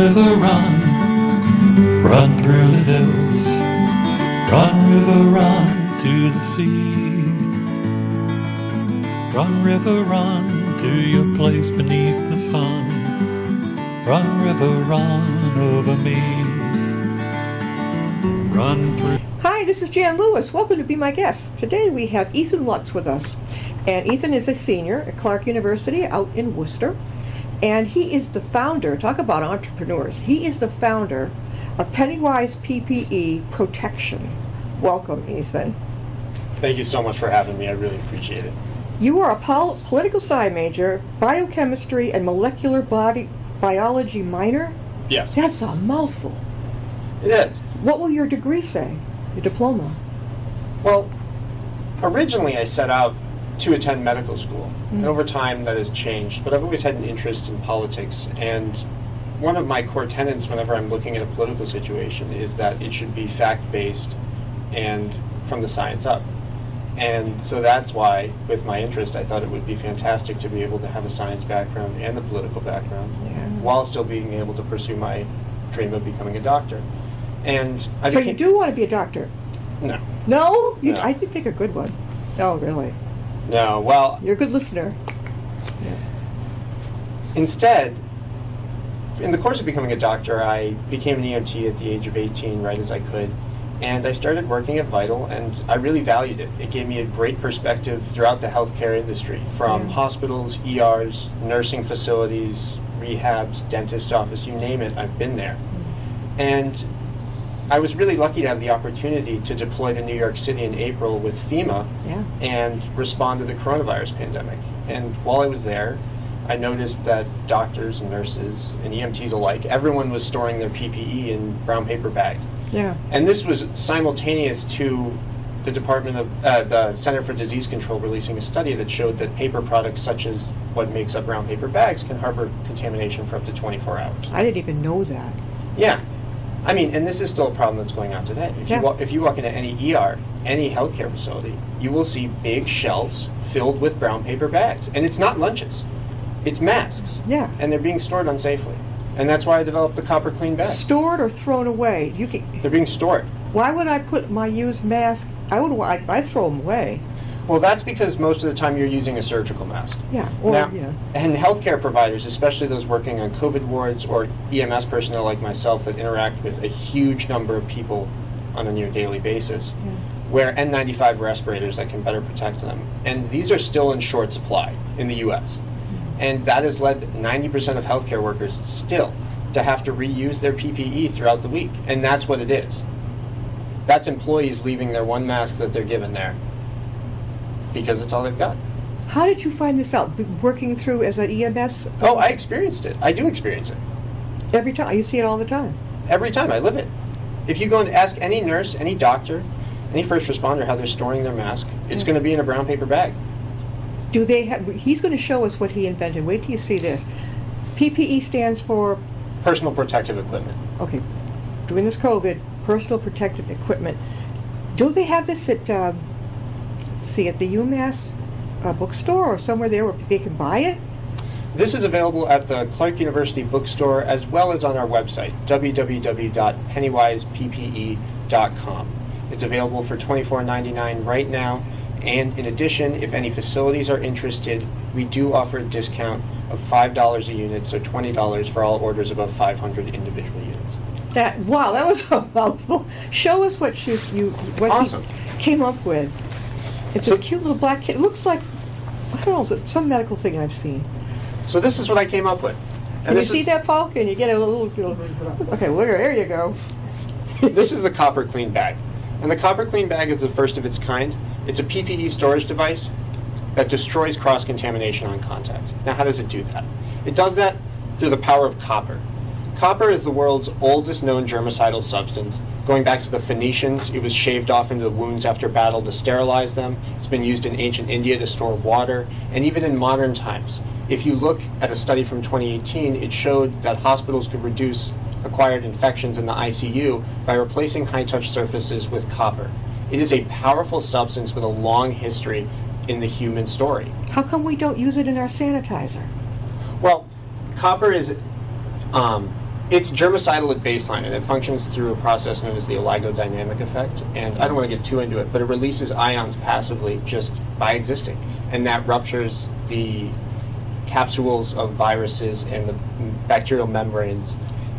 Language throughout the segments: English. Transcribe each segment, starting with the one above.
river, run, run through the hills. Run, river, run to the sea. Run, river, run to your place beneath the sun. Run, river, run over me. Run through. Hi, this is Jan Lewis. Welcome to Be My Guest. Today we have Ethan Lutz with us. And Ethan is a senior at Clark University out in Worcester. And he is the founder, talk about entrepreneurs, he is the founder of Pennywize PPE Protection. Welcome, Ethan. Thank you so much for having me. I really appreciate it. You are a political science major, biochemistry and molecular biology minor? Yes. That's a mouthful. It is. What will your degree say, your diploma? Well, originally I set out to attend medical school. And over time that has changed, but I've always had an interest in politics, and one of my core tenets whenever I'm looking at a political situation is that it should be fact-based and from the science up. And so that's why, with my interest, I thought it would be fantastic to be able to have a science background and a political background, while still being able to pursue my dream of becoming a doctor. And So you do want to be a doctor? No. No? No. I did pick a good one. Oh, really? No, well... You're a good listener. Yeah. Instead, in the course of becoming a doctor, I became an EMT at the age of 18, right as I could, and I started working at Vital, and I really valued it. It gave me a great perspective throughout the healthcare industry, from hospitals, ERs, nursing facilities, rehabs, dentist office, you name it, I've been there. And I was really lucky to have the opportunity to deploy to New York City in April with FEMA and respond to the coronavirus pandemic. And while I was there, I noticed that doctors and nurses and EMTs alike, everyone was storing their PPE in brown paper bags. Yeah. And this was simultaneous to the Department of the Center for Disease Control releasing a study that showed that paper products such as what makes up brown paper bags can harbor contamination for up to 24 hours. I didn't even know that. Yeah. I mean, and this is still a problem that's going on today. If you walk into any ER, any healthcare facility, you will see big shelves filled with brown paper bags. And it's not lunches. It's masks. Yeah. And they're being stored unsafely. And that's why I developed the Copper Clean bag. Stored or thrown away? They're being stored. Why would I put my used mask? I'd throw them away. Well, that's because most of the time you're using a surgical mask. Yeah. And healthcare providers, especially those working on COVID wards or EMS personnel like myself that interact with a huge number of people on a near daily basis, wear N95 respirators that can better protect them. And these are still in short supply in the U.S. And that has led 90% of healthcare workers still to have to reuse their PPE throughout the week. And that's what it is. That's employees leaving their one mask that they're given there because it's all they've got. How did you find this out? Working through as an EMS? Oh, I experienced it. I do experience it. Every time? You see it all the time? Every time. I live it. If you go and ask any nurse, any doctor, any first responder how they're storing their mask, it's going to be in a brown paper bag. Do they have... He's going to show us what he invented. Wait till you see this. PPE stands for... Personal Protective Equipment. Okay. During this COVID, personal protective equipment. Do they have this at... at the UMass bookstore or somewhere there where they can buy it? This is available at the Clark University bookstore as well as on our website, www.pennywizepppe.com. It's available for $24.99 right now, and in addition, if any facilities are interested, we do offer a discount of $5 a unit, so $20 for all orders above 500 individual units. Wow, that was a mouthful. Show us what you came up with. It's this cute little black kid. It looks like, I don't know, some medical thing I've seen. So this is what I came up with. Can you see that, Paul? Can you get a little... Okay, well, there you go. This is the Copper Clean bag. And the Copper Clean bag is the first of its kind. It's a PPE storage device that destroys cross-contamination on contact. Now, how does it do that? It does that through the power of copper. Copper is the world's oldest known germicidal substance. Going back to the Phoenicians, it was shaved off into the wounds after battle to sterilize them. It's been used in ancient India to store water, and even in modern times. If you look at a study from 2018, it showed that hospitals could reduce acquired infections in the ICU by replacing high-touch surfaces with copper. It is a powerful substance with a long history in the human story. How come we don't use it in our sanitizer? Well, copper is It's germicidal at baseline, and it functions through a process known as the oligodynamic effect. And I don't want to get too into it, but it releases ions passively just by existing. And that ruptures the capsules of viruses and the bacterial membranes,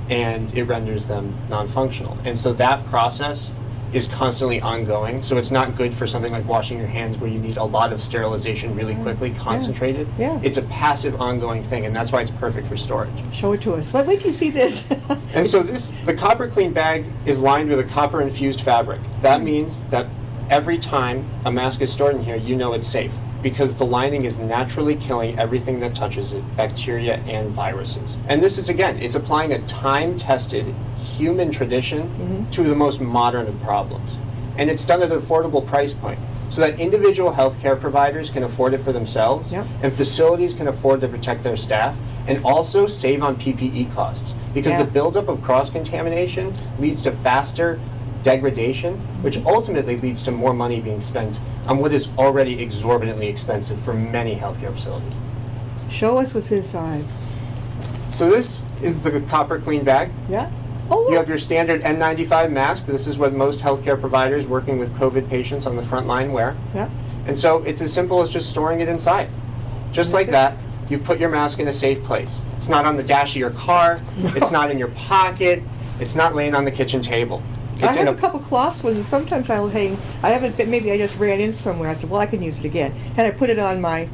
and it renders them non-functional. And so that process is constantly ongoing. So it's not good for something like washing your hands where you need a lot of sterilization really quickly, concentrated. Yeah. It's a passive, ongoing thing, and that's why it's perfect for storage. Show it to us. Wait till you see this. And so the Copper Clean bag is lined with a copper-infused fabric. That means that every time a mask is stored in here, you know it's safe, because the lining is naturally killing everything that touches it, bacteria and viruses. And this is, again, it's applying a time-tested human tradition to the most modern of problems. And it's done at an affordable price point, so that individual healthcare providers can afford it for themselves, and facilities can afford to protect their staff, and also save on PPE costs. Because the buildup of cross-contamination leads to faster degradation, which ultimately leads to more money being spent on what is already exorbitantly expensive for many healthcare facilities. Show us what's inside. So this is the Copper Clean bag. Yeah. Oh, You have your standard N95 mask. This is what most healthcare providers working with COVID patients on the front line wear. yeah. And so it's as simple as just storing it inside. Just like that, you put your mask in a safe place. It's not on the dash of your car. It's not in your pocket. It's not laying on the kitchen table. I It's in have a couple cloths ones, and sometimes I'll hang. I haven't. Maybe I just ran in somewhere. I said, well, I can use it again, and I put it on my.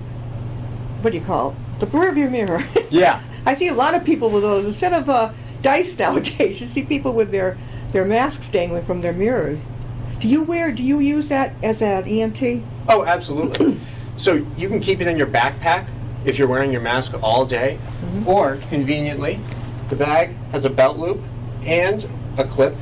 What do you call it? The rearview mirror. Yeah. I see a lot of people with those instead of dice nowadays. You see people with their masks dangling from their mirrors. Do you use that as an EMT? Oh, absolutely. So you can keep it in your backpack if you're wearing your mask all day, or conveniently, the bag has a belt loop and a clip,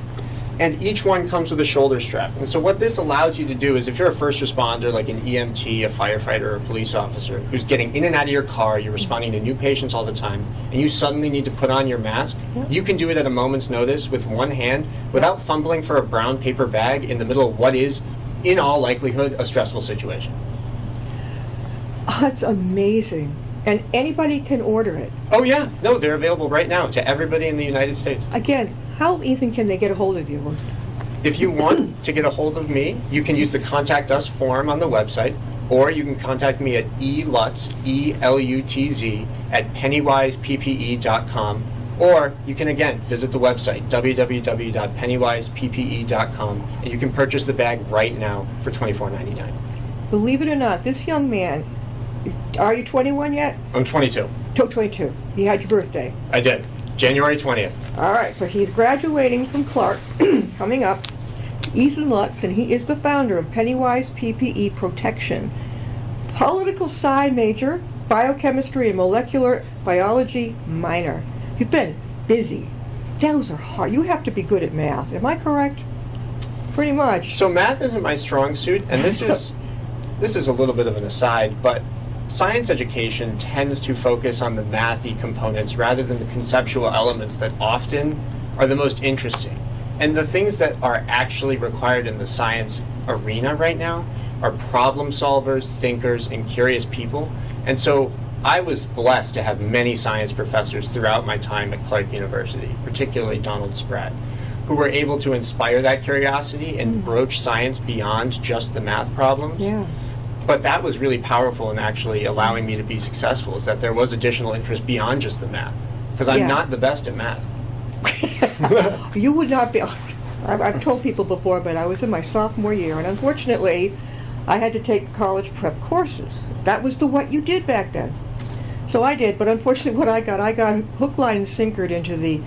and each one comes with a shoulder strap. And so what this allows you to do is, if you're a first responder, like an EMT, a firefighter, or a police officer, who's getting in and out of your car, you're responding to new patients all the time, and you suddenly need to put on your mask, you can do it at a moment's notice with one hand without fumbling for a brown paper bag in the middle of what is, in all likelihood, a stressful situation. Oh, that's amazing. And anybody can order it. Oh yeah, no, they're available right now to everybody in the United States. Again, how, Ethan, can they get a hold of you? If you want to get a hold of me, you can use the Contact Us form on the website, or you can contact me at elutz, E-L-U-T-Z, at pennywizeppe.com, or you can, again, visit the website, www.pennywizeppe.com, and you can purchase the bag right now for $24.99. Believe it or not, this young man, are you 21 yet? I'm 22. 22. You had your birthday. I did. January 20th. All right, so he's graduating from Clark, coming up. Ethan Lutz, and he is the founder of Pennywize PPE Protection. Political sci major, biochemistry and molecular biology minor. You've been busy. Those are hard. You have to be good at math. Am I correct? Pretty much. So math isn't my strong suit, and this is a little bit of an aside, but science education tends to focus on the mathy components rather than the conceptual elements that often are the most interesting. And the things that are actually required in the science arena right now are problem solvers, thinkers, and curious people. And so I was blessed to have many science professors throughout my time at Clark University, particularly Donald Spratt, who were able to inspire that curiosity and broach science beyond just the math problems. Yeah. But that was really powerful in actually allowing me to be successful, is that there was additional interest beyond just the math. Because I'm not the best at math. You would not be. I've told people before, but I was in my sophomore year, and unfortunately, I had to take college prep courses. That was what you did back then. So I did, but unfortunately, what I got hook, line, and sinkered into the,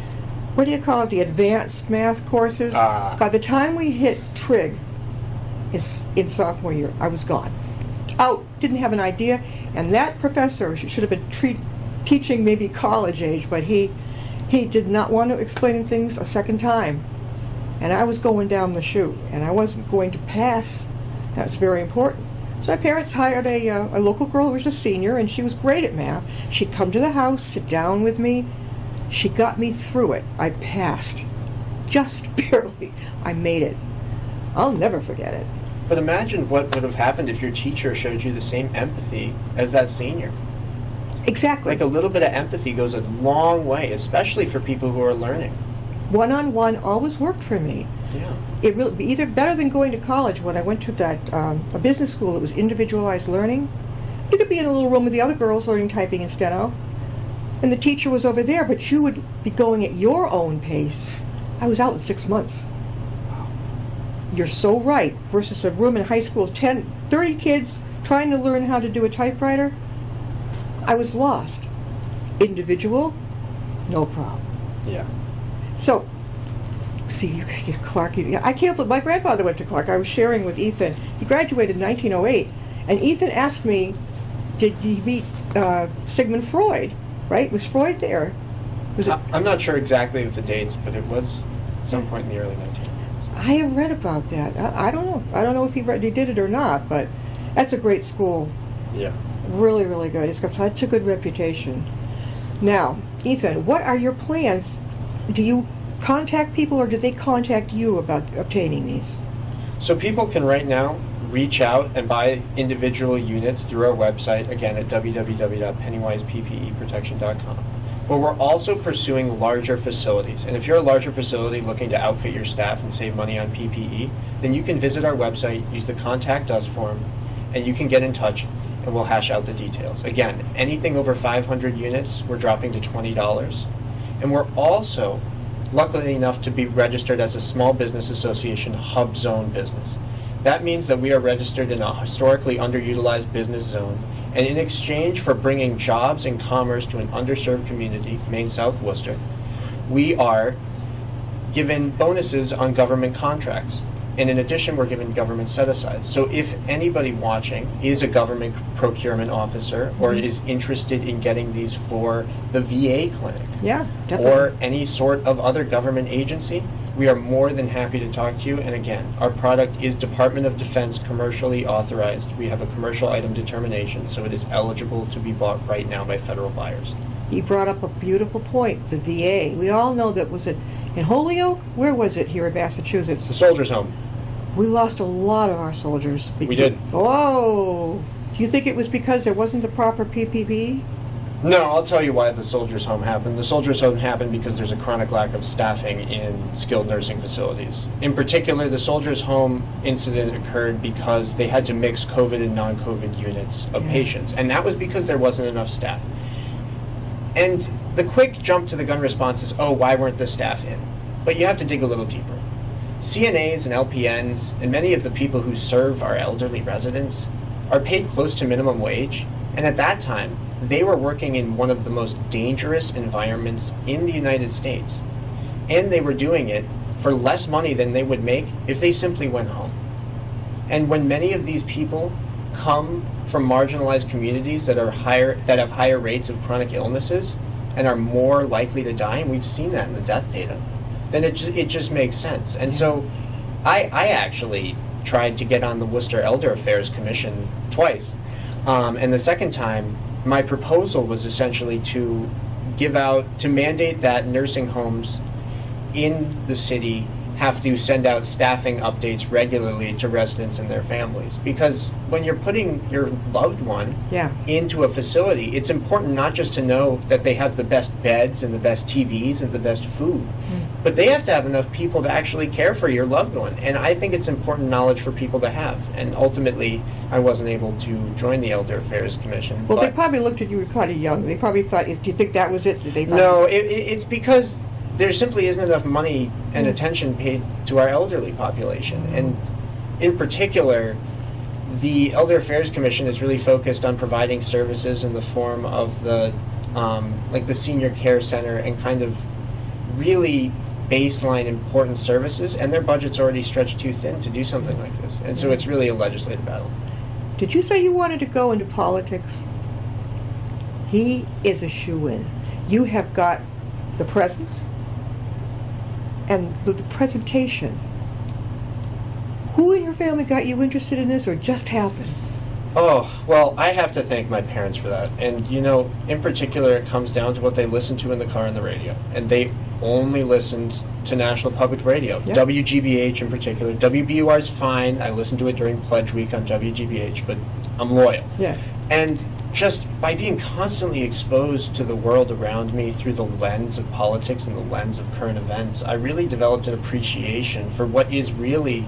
what do you call it, the advanced math courses. By the time we hit trig in sophomore year, I was gone. Out, didn't have an idea, and that professor should have been teaching maybe college age, but he did not want to explain things a second time. And I was going down the chute, and I wasn't going to pass. That's very important. So my parents hired a local girl who was a senior, and she was great at math. She'd come to the house, sit down with me. She got me through it. I passed. Just barely. I made it. I'll never forget it. But imagine what would have happened if your teacher showed you the same empathy as that senior. Exactly. Like a little bit of empathy goes a long way, especially for people who are learning. One-on-one always worked for me. Yeah. It really either better than going to college. When I went to that a business school, it was individualized learning. You could be in a little room with the other girls learning typing and steno, and the teacher was over there, but you would be going at your own pace. I was out in 6 months. You're so right. Versus a room in high school, 30 kids trying to learn how to do a typewriter. I was lost. Individual, no problem. Yeah. So, see, Clark, I can't believe my grandfather went to Clark. I was sharing with Ethan. He graduated in 1908, and Ethan asked me, did you meet Sigmund Freud, right? Was Freud there? Was it? I'm not sure exactly of the dates, but it was at some point in the early 1900s. I have read about that. I don't know. I don't know if he did it or not, but that's a great school. Yeah. Really, really good. It's got such a good reputation. Now, Ethan, what are your plans? Do you contact people, or do they contact you about obtaining these? So people can right now reach out and buy individual units through our website, again at www.pennywizeppprotection.com. But we're also pursuing larger facilities. And if you're a larger facility looking to outfit your staff and save money on PPE, then you can visit our website, use the Contact Us form, and you can get in touch and we'll hash out the details. Again, anything over 500 units, we're dropping to $20. And we're also lucky enough to be registered as a Small Business Association hub zone business. That means that we are registered in a historically underutilized business zone, and in exchange for bringing jobs and commerce to an underserved community, Maine South Worcester, we are given bonuses on government contracts. And in addition, we're given government set-asides. So if anybody watching is a government procurement officer or is interested in getting these for the VA clinic, Yeah, definitely. or any sort of other government agency, we are more than happy to talk to you. And again, our product is Department of Defense commercially authorized. We have a commercial item determination, so it is eligible to be bought right now by federal buyers. You brought up a beautiful point, the VA. We all know that, was it in Holyoke? Where was it here in The Massachusetts? Soldiers' Home. We lost a lot of our soldiers. We did. Oh! Do you think it was because there wasn't the proper PPE? No, I'll tell you why the Soldiers' Home happened. The Soldiers' Home happened because there's a chronic lack of staffing in skilled nursing facilities. In particular, the Soldiers' Home incident occurred because they had to mix COVID and non-COVID units of patients, and that was because there wasn't enough staff. And the quick jump to the gun response is, oh, why weren't the staff in? But you have to dig a little deeper. CNAs and LPNs and many of the people who serve our elderly residents are paid close to minimum wage, and at that time, they were working in one of the most dangerous environments in the United States. And they were doing it for less money than they would make if they simply went home. And when many of these people come from marginalized communities that have higher rates of chronic illnesses and are more likely to die, and we've seen that in the death data, then it just makes sense. And so I actually tried to get on the Worcester Elder Affairs Commission twice. And the second time, my proposal was essentially to mandate that nursing homes in the city have to send out staffing updates regularly to residents and their families. Because when you're putting your loved one into a facility, it's important not just to know that they have the best beds and the best TVs and the best food, but they have to have enough people to actually care for your loved one. And I think it's important knowledge for people to have. And ultimately, I wasn't able to join the Elder Affairs Commission. Well, they probably looked at you, were kind of young. They probably thought, do you think that was it? Did they thought No, it's because there simply isn't enough money and attention paid to our elderly population. And in particular, the Elder Affairs Commission is really focused on providing services in the form of the senior care center and kind of really baseline important services, and their budget's already stretched too thin to do something like this. And so it's really a legislative battle. Did you say you wanted to go into politics? He is a shoo-in. You have got the presence and the presentation. Who in your family got you interested in this, or just happened? Oh, well, I have to thank my parents for that. And, in particular, it comes down to what they listen to in the car and the radio. And they only listened to National Public Radio, WGBH in particular. WBUR is fine. I listen to it during Pledge Week on WGBH, but I'm loyal. Yeah. And just by being constantly exposed to the world around me through the lens of politics and the lens of current events, I really developed an appreciation for what is really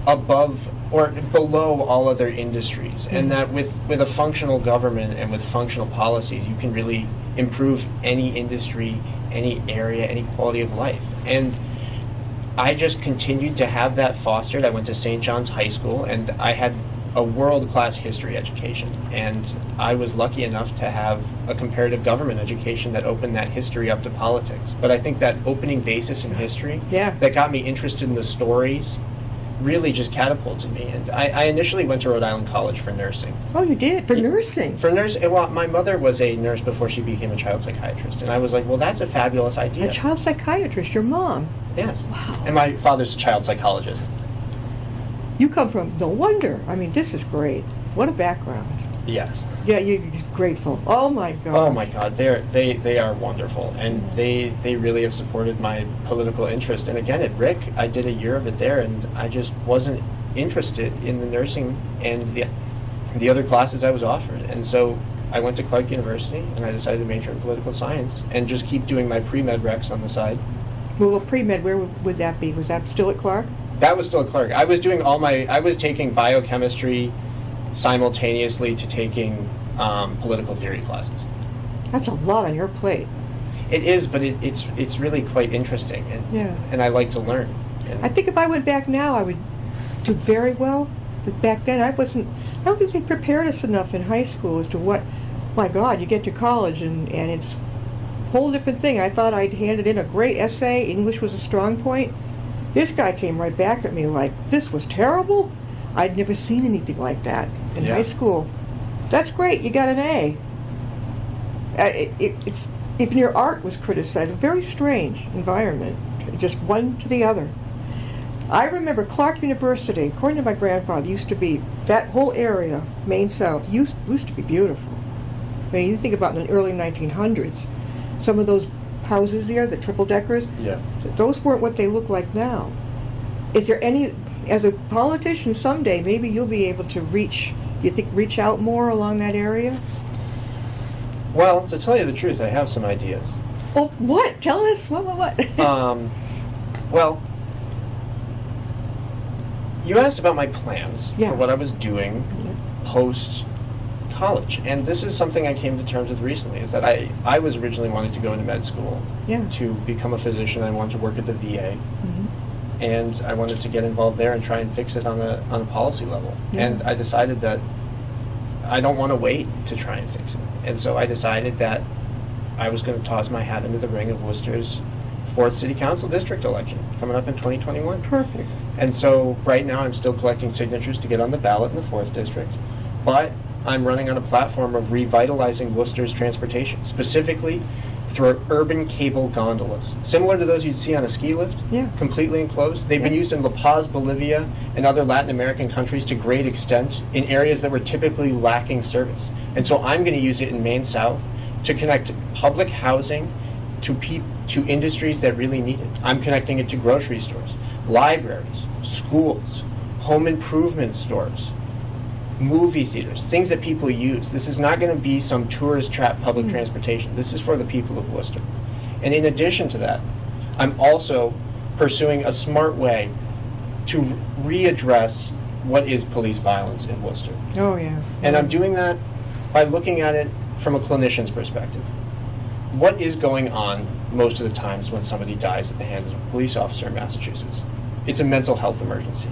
above or below all other industries, and that with a functional government and with functional policies, you can really improve any industry, any area, any quality of life. And I just continued to have that fostered. I went to St. John's High School, and I had a world-class history education, and I was lucky enough to have a comparative government education that opened that history up to politics. But I think that opening basis in history that got me interested in the stories really just catapulted me. And I initially went to Rhode Island College for nursing. Oh, you did? For nursing? For nursing. Well, my mother was a nurse before she became a child psychiatrist, and I was like, well, that's a fabulous idea. A child psychiatrist, your mom? Yes. Wow. And my father's a child psychologist. You come from, no wonder. I mean, this is great. What a background. Yes. Yeah, you're grateful. Oh my God. Oh my God, they are wonderful, and they really have supported my political interest. And again, at Rick, I did a year of it there, and I just wasn't interested in the nursing and the other classes I was offered. And so I went to Clark University, and I decided to major in political science and just keep doing my pre-med recs on the side. Well, pre-med, where would that be? Was that still at Clark? That was still at Clark. I was doing I was taking biochemistry simultaneously to taking political theory classes. That's a lot on your plate. It is, but it's really quite interesting, and I like to learn. And I think if I went back now, I would do very well. But back then, I don't think they prepared us enough in high school as to what, my God, you get to college and it's a whole different thing. I thought I'd handed in a great essay. English was a strong point. This guy came right back at me like, this was terrible. I'd never seen anything like that in high school. That's great, you got an A. It's even your art was criticized. A very strange environment, just one to the other. I remember Clark University, according to my grandfather, used to be, that whole area, Maine South, used to be beautiful. I mean, you think about in the early 1900s, some of those houses there, the triple-deckers, those weren't what they look like now. Is there any, as a politician someday, maybe you'll be able to reach out more along that area? Well, to tell you the truth, I have some ideas. Well, what? Tell us. What? Well, you asked about my plans for what I was doing post-college. And this is something I came to terms with recently, is that I was originally wanting to go into med school to become a physician. I wanted to work at the VA. And I wanted to get involved there and try and fix it on a policy level. And I decided that I don't want to wait to try and fix it. And so I decided that I was going to toss my hat into the ring of Worcester's 4th City Council district election coming up in 2021. Perfect. And so right now I'm still collecting signatures to get on the ballot in the 4th district. But I'm running on a platform of revitalizing Worcester's transportation, specifically through urban cable gondolas, similar to those you'd see on a ski lift, completely enclosed. They've been used in La Paz, Bolivia, and other Latin American countries to great extent in areas that were typically lacking service. And so I'm going to use it in Maine South to connect public housing to industries that really need it. I'm connecting it to grocery stores, libraries, schools, home improvement stores, movie theaters, things that people use. This is not going to be some tourist trap public transportation. This is for the people of Worcester. And in addition to that, I'm also pursuing a smart way to readdress what is police violence in Worcester. Oh, yeah. And I'm doing that by looking at it from a clinician's perspective. What is going on most of the times when somebody dies at the hands of a police officer in Massachusetts? It's a mental health emergency.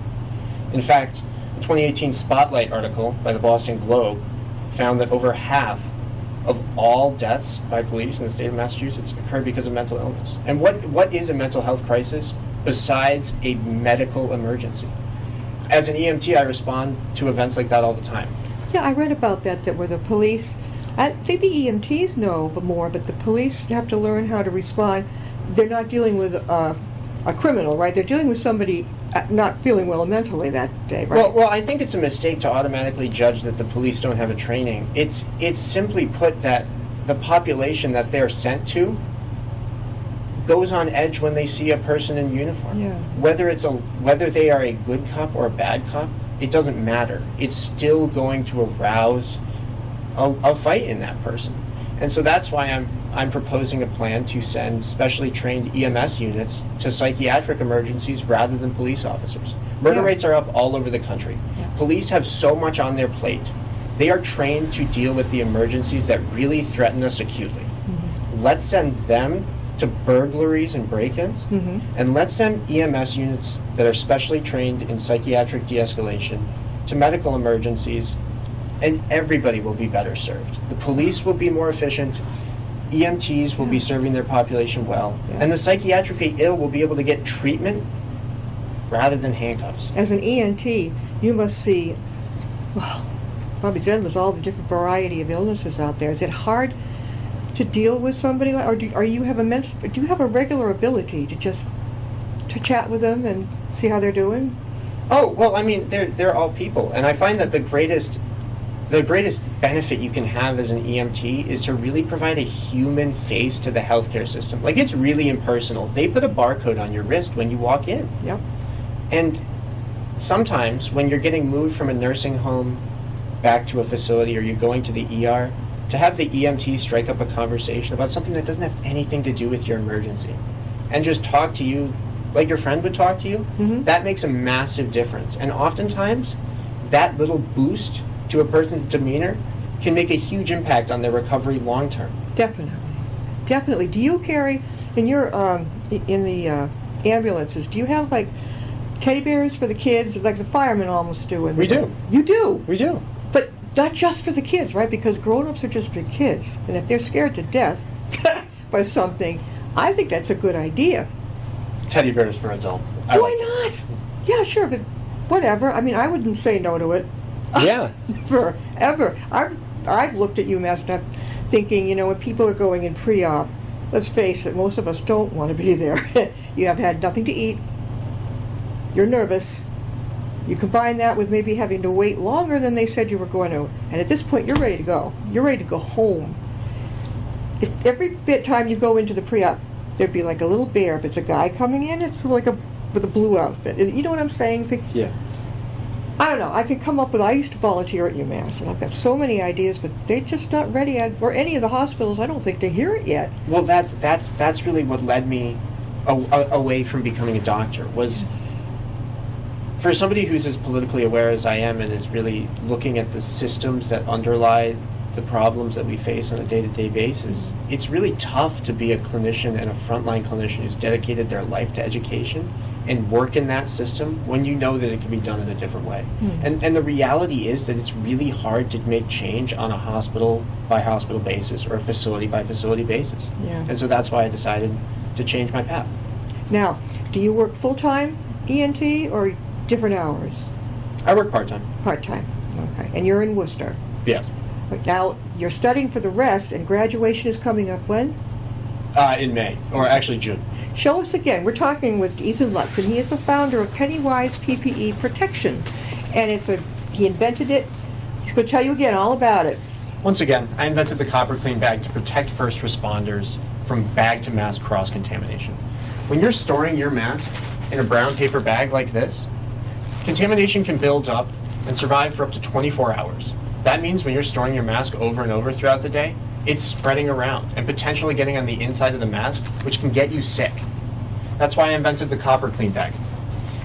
In fact, a 2018 Spotlight article by the Boston Globe found that over half of all deaths by police in the state of Massachusetts occurred because of mental illness. And what is a mental health crisis besides a medical emergency? As an EMT, I respond to events like that all the time. Yeah, I read about that where the police, I think the EMTs know more, but the police have to learn how to respond. They're not dealing with a criminal, right? They're dealing with somebody not feeling well mentally that day, right? Well, I think it's a mistake to automatically judge that the police don't have a training. It's simply put that the population that they're sent to goes on edge when they see a person in uniform. Yeah. Whether they are a good cop or a bad cop, it doesn't matter. It's still going to arouse a fight in that person. And so that's why I'm proposing a plan to send specially trained EMS units to psychiatric emergencies rather than police officers. Murder Yeah. rates are up all over the country. Yeah. Police have so much on their plate. They are trained to deal with the emergencies that really threaten us acutely. Let's send them to burglaries and break-ins, and let's send EMS units that are specially trained in psychiatric de-escalation to medical emergencies, and everybody will be better served. The police will be more efficient, EMTs will be serving their population well, and the psychiatrically ill will be able to get treatment rather than handcuffs. As an ENT, you must see, well, probably endless, all the different variety of illnesses out there. Is it hard to deal with somebody like, or do you have a regular ability to just to chat with them and see how they're doing? Oh, well, I mean, they're all people, and I find that the greatest benefit you can have as an EMT is to really provide a human face to the healthcare system. Like, it's really impersonal. They put a barcode on your wrist when you walk in. Yep. And sometimes when you're getting moved from a nursing home back to a facility, or you're going to the ER, to have the EMT strike up a conversation about something that doesn't have anything to do with your emergency and just talk to you like your friend would talk to you, that makes a massive difference. And oftentimes, that little boost to a person's demeanor can make a huge impact on their recovery long term. Definitely. Do you carry in your in the ambulances? Do you have like teddy bears for the kids, like the firemen almost do? We do. You do. We do. But not just for the kids, right? Because grown-ups are just big kids, and if they're scared to death by something, I think that's a good idea. Teddy bears for adults. Why not? Yeah, sure, but whatever. I mean, I wouldn't say no to it. Yeah. Forever. I've looked at UMass and I'm thinking, when people are going in pre-op, let's face it, most of us don't want to be there. You have had nothing to eat. You're nervous. You combine that with maybe having to wait longer than they said you were going to. And at this point, you're ready to go. You're ready to go home. If every bit time you go into the pre-op, there'd be like a little bear. If it's a guy coming in, it's like with a blue outfit. You know what I'm saying? Yeah. I don't know. I could come up with. I used to volunteer at UMass, and I've got so many ideas, but they're just not ready. Or any of the hospitals, I don't think they hear it yet. Well, that's really what led me away from becoming a doctor. Was for somebody who's as politically aware as I am and is really looking at the systems that underlie the problems that we face on a day-to-day basis, it's really tough to be a clinician and a frontline clinician who's dedicated their life to education and work in that system when you know that it can be done in a different way. And the reality is that it's really hard to make change on a hospital-by-hospital basis or a facility-by-facility basis. Yeah. And so that's why I decided to change my path. Now, do you work full-time ENT or different hours? I work part-time. Part-time. Okay. And you're in Worcester. Yes. But now you're studying for the rest, and graduation is coming up when? In May, or actually June. Show us again. We're talking with Ethan Lutz, and he is the founder of Pennywize PPE Protection. And he invented it. He's going to tell you again all about it. Once again, I invented the copper clean bag to protect first responders from bag-to-mask cross-contamination. When you're storing your mask in a brown paper bag like this, contamination can build up and survive for up to 24 hours. That means when you're storing your mask over and over throughout the day, it's spreading around and potentially getting on the inside of the mask, which can get you sick. That's why I invented the copper clean bag.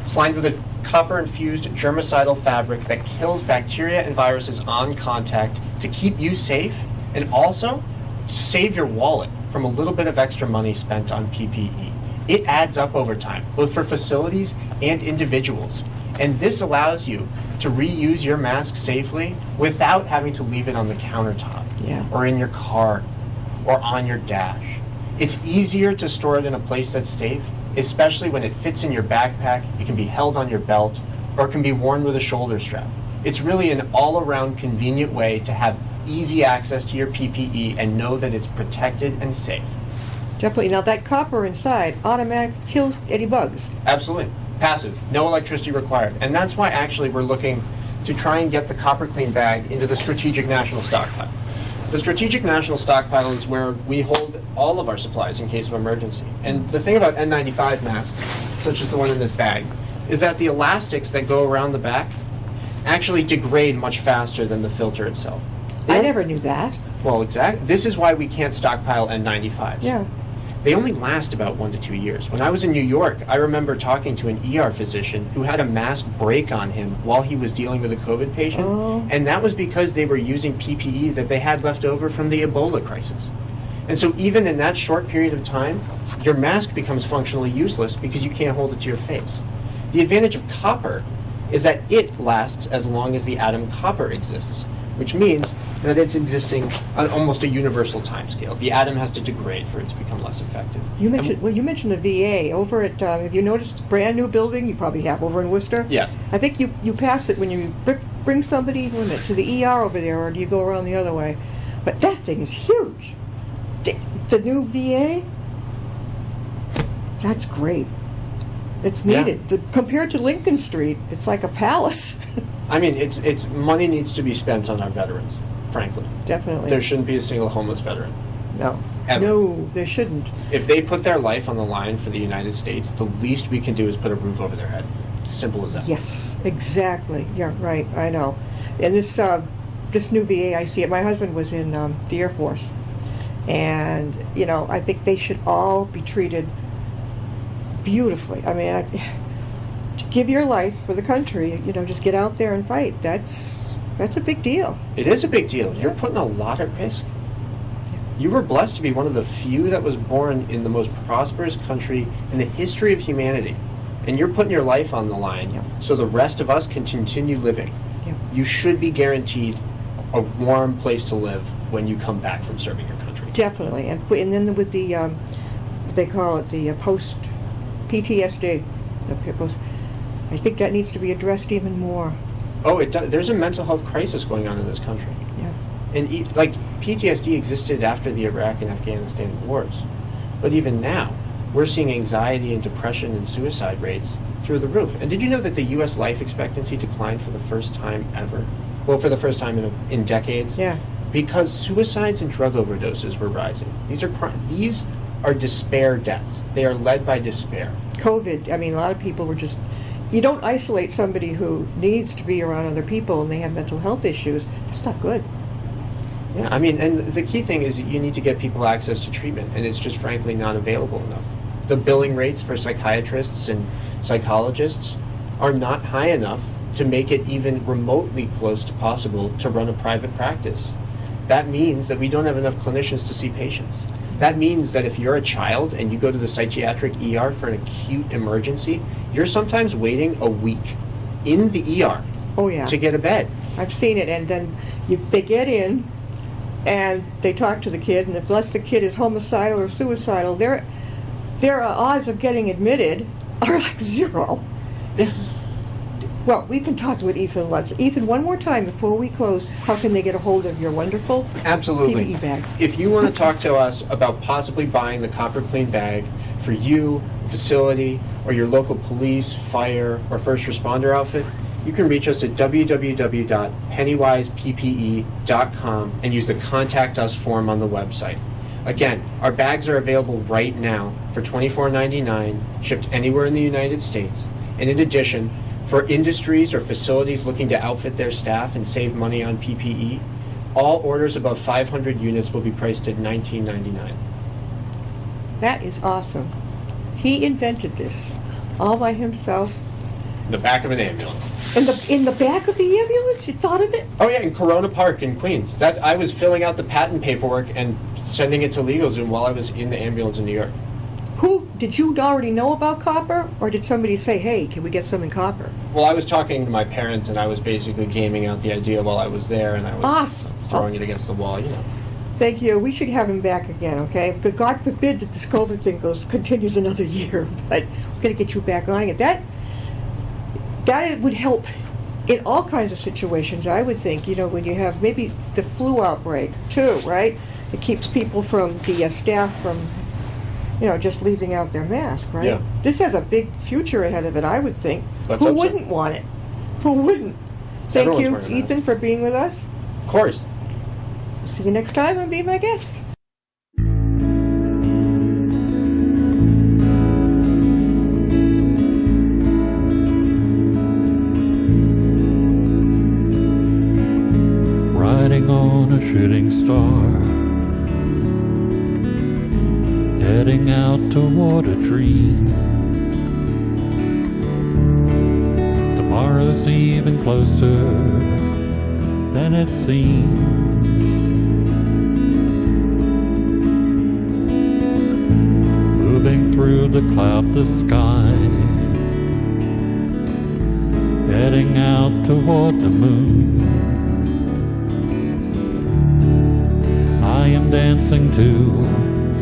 It's lined with a copper-infused germicidal fabric that kills bacteria and viruses on contact to keep you safe and also save your wallet from a little bit of extra money spent on PPE. It adds up over time, both for facilities and individuals. And this allows you to reuse your mask safely without having to leave it on the countertop or in your car or on your dash. It's easier to store it in a place that's safe, especially when it fits in your backpack, it can be held on your belt, or it can be worn with a shoulder strap. It's really an all-around convenient way to have easy access to your PPE and know that it's protected and safe. Definitely. Now that copper inside automatic kills any bugs. Absolutely. Passive. No electricity required. And that's why actually we're looking to try and get the copper clean bag into the Strategic National Stockpile. The Strategic National Stockpile is where we hold all of our supplies in case of emergency. And the thing about N95 masks, such as the one in this bag, is that the elastics that go around the back actually degrade much faster than the filter itself. I never knew that. Well, exactly. This is why we can't stockpile N95s. Yeah. They only last about 1 to 2 years. When I was in New York, I remember talking to an ER physician who had a mask break on him while he was dealing with a COVID patient. Oh. And that was because they were using PPE that they had left over from the Ebola crisis. And so even in that short period of time, your mask becomes functionally useless because you can't hold it to your face. The advantage of copper is that it lasts as long as the atom copper exists, which means that it's existing on almost a universal timescale. The atom has to degrade for it to become less effective. You mentioned the VA over at. Have you noticed the brand new building? You probably have over in Worcester. Yes. I think you pass it when you bring somebody to the ER over there, or do you go around the other way? But that thing is huge. The new VA. That's great. It's needed. Yeah. Compared to Lincoln Street, it's like a palace. I mean, it's money needs to be spent on our veterans, frankly. Definitely. There shouldn't be a single homeless veteran. No. Ever. No, there shouldn't. If they put their life on the line for the United States, the least we can do is put a roof over their head. Simple as that. Yes, exactly. Yeah, right. I know. And this new VA, I see it. My husband was in the Air Force, and I think they should all be treated beautifully. I mean, to give your life for the country, just get out there and fight. That's a big deal. It is a big deal. You're putting a lot at risk. You were blessed to be one of the few that was born in the most prosperous country in the history of humanity. And you're putting your life on the line so the rest of us can continue living. Yeah. You should be guaranteed a warm place to live when you come back from serving your country. Definitely. And then with the, what they call it, the post-PTSD, I think that needs to be addressed even more. Oh, it does. There's a mental health crisis going on in this country. Yeah. And PTSD existed after the Iraq and Afghanistan wars. But even now, we're seeing anxiety and depression and suicide rates through the roof. And did you know that the U.S. life expectancy declined for the first time ever? Well, for the first time in decades. Yeah. Because suicides and drug overdoses were rising. These are despair deaths. They are led by despair. COVID, I mean, a lot of people were just... You don't isolate somebody who needs to be around other people and they have mental health issues. That's not good. Yeah, I mean, and the key thing is you need to get people access to treatment, and it's just frankly not available enough. The billing rates for psychiatrists and psychologists are not high enough to make it even remotely close to possible to run a private practice. That means that we don't have enough clinicians to see patients. That means that if you're a child and you go to the psychiatric ER for an acute emergency, you're sometimes waiting a week in the ER to get a bed. I've seen it, and then they get in and they talk to the kid, and unless the kid is homicidal or suicidal, their odds of getting admitted are like zero. Well, we can talk with Ethan Lutz. Ethan, one more time before we close, how can they get a hold of your wonderful Absolutely. PPE bag? If you want to talk to us about possibly buying the Copper Clean bag for you, facility, or your local police, fire, or first responder outfit, you can reach us at www.pennywizeppe.com and use the Contact Us form on the website. Again, our bags are available right now for $24.99, shipped anywhere in the United States. And in addition, for industries or facilities looking to outfit their staff and save money on PPE, all orders above 500 units will be priced at $19.99. That is awesome. He invented this all by himself. In the back of an ambulance. In the back of the ambulance? You thought of it? Oh yeah, in Corona Park in Queens. I was filling out the patent paperwork and sending it to LegalZoom while I was in the ambulance in New York. Did you already know about copper, or did somebody say, hey, can we get some in copper? Well, I was talking to my parents, and I was basically gaming out the idea while I was there, and I was throwing it against the wall, Thank you. We should have him back again, okay? But God forbid that this COVID thing continues another year, but we're going to get you back on it. That would help in all kinds of situations, I would think, when you have maybe the flu outbreak, too, right? It keeps people from the staff from... just leaving out their mask, right? Yeah. This has a big future ahead of it, I would think. Let's Who hope so. wouldn't want it? Who wouldn't? Thank Everyone's you, wearing a mask. Ethan, for being with us. Of course. See you next time and be my guest. Riding on a shooting star, heading out toward a dream. Tomorrow's even closer than it seems. Moving through the cloudless sky, heading out toward the moon. I am dancing to